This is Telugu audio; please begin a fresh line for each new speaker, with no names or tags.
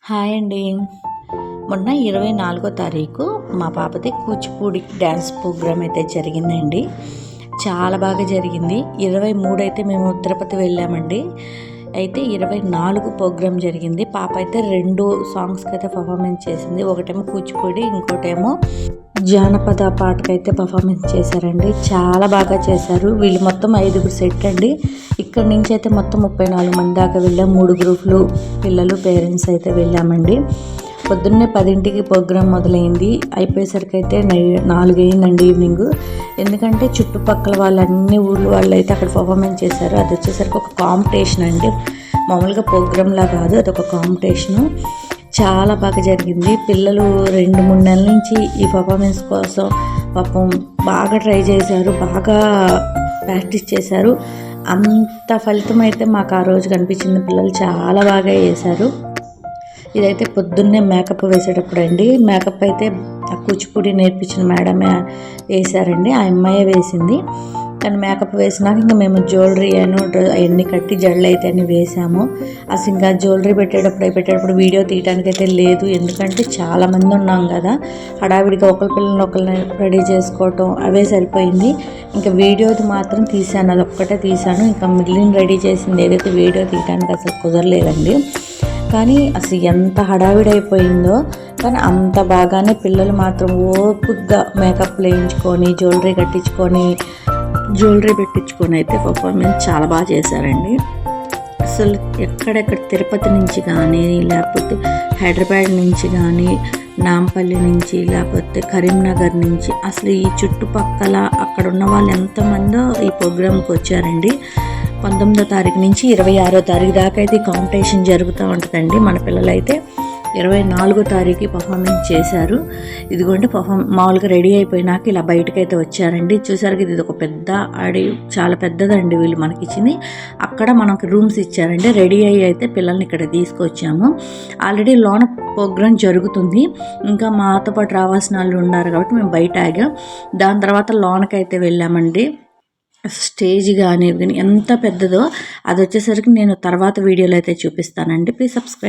హాయ్ అండి. మొన్న 24వ తారీఖు మా పాపది కూచిపూడి డ్యాన్స్ ప్రోగ్రామ్ అయితే జరిగిందండి. చాలా బాగా జరిగింది. 23 అయితే మేము తిరుపతి వెళ్ళామండి. అయితే 24 ప్రోగ్రామ్ జరిగింది. పాప అయితే 2 సాంగ్స్కి అయితే పర్ఫార్మెన్స్ చేసింది. ఒకటేమో కూచిపూడి, ఇంకోటేమో జానపద పాటకైతే పర్ఫార్మెన్స్ చేశారండి. చాలా బాగా చేశారు. వీళ్ళు మొత్తం 5 సెట్ అండి. ఇక్కడ నుంచి అయితే మొత్తం 34 మంది దాకా వెళ్ళాం. 3 గ్రూపులు పిల్లలు, పేరెంట్స్ అయితే వెళ్ళామండి. పొద్దున్నే 10ంటికి ప్రోగ్రాం మొదలైంది. అయిపోయేసరికి అయితే 4 అయిందండి ఈవినింగ్. ఎందుకంటే చుట్టుపక్కల వాళ్ళన్ని ఊళ్ళో వాళ్ళు అయితే అక్కడ పర్ఫార్మెన్స్ చేశారు. అది వచ్చేసరికి ఒక కాంపిటీషన్ అండి. మామూలుగా ప్రోగ్రాంలా కాదు, అదొక కాంపిటీషను. చాలా బాగా జరిగింది. పిల్లలు 2-3 నెలల నుంచి ఈ పర్ఫార్మెన్స్ కోసం పాపం బాగా ట్రై చేశారు, బాగా ప్రాక్టీస్ చేశారు. అంత ఫలితం అయితే మాకు ఆ రోజు కనిపించింది. పిల్లలు చాలా బాగా వేశారు. ఇదైతే పొద్దున్నే మేకప్ వేసేటప్పుడు అండి. మేకప్ అయితే ఆ కూచిపూడి నేర్పించిన మేడమే వేశారండి. ఆ అమ్మాయే వేసింది. కానీ మేకప్ వేసినాక ఇంకా మేము జ్యువెలరీ అవన్నీ కట్టి జడలు అయితే అన్నీ వేసాము. అసలు ఇంకా జ్యువెలరీ పెట్టేటప్పుడు వీడియో తీయడానికి అయితే లేదు. ఎందుకంటే చాలామంది ఉన్నాం కదా, హడావిడిగా ఒకరిని రెడీ చేసుకోవటం అవే సరిపోయింది. ఇంకా వీడియోది మాత్రం తీసాను, అది ఒక్కటే తీసాను. ఇంకా మిగిలిన రెడీ చేసింది ఏదైతే వీడియో తీయడానికి అసలు కుదరలేదండి. కానీ అసలు ఎంత హడావిడి అయిపోయిందో. కానీ అంత బాగానే పిల్లలు మాత్రం ఓపికగా మేకప్ వేయించుకొని జ్యువెలరీ పెట్టించుకొని అయితే పర్ఫార్మెన్స్ చాలా బాగా చేశారండి. అసలు ఎక్కడెక్కడ తిరుపతి నుంచి కానీ, లేకపోతే హైదరాబాద్ నుంచి కానీ, నాంపల్లి నుంచి, లేకపోతే కరీంనగర్ నుంచి, అసలు ఈ చుట్టుపక్కల అక్కడ ఉన్న వాళ్ళు ఎంతమందో ఈ ప్రోగ్రాంకి వచ్చారండి. 19వ తారీఖు నుంచి 26వ తారీఖు దాకా అయితే కాంపిటీషన్ జరుగుతూ ఉంటుందండి. మన పిల్లలైతే 24వ తారీఖు పర్ఫార్మెన్స్ చేశారు. ఇదిగోండి మామూలుగా రెడీ అయిపోయినాక ఇలా బయటకైతే వచ్చారండి. చూసారు, ఇది ఒక పెద్ద చాలా పెద్దదండి వీళ్ళు మనకి ఇచ్చింది. అక్కడ మనకి రూమ్స్ ఇచ్చారండి. రెడీ అయ్యి అయితే పిల్లల్ని ఇక్కడ తీసుకొచ్చాము. ఆల్రెడీ లోన ప్రోగ్రాం జరుగుతుంది. ఇంకా మాతో పాటు రావాల్సిన వాళ్ళు ఉన్నారు కాబట్టి మేము బయట ఆగాం. దాని తర్వాత లోనకైతే వెళ్ళామండి. స్టేజ్ కానీ ఎంత పెద్దదో అది వచ్చేసరికి నేను తర్వాత వీడియోలో అయితే చూపిస్తానండి. Please subscribe.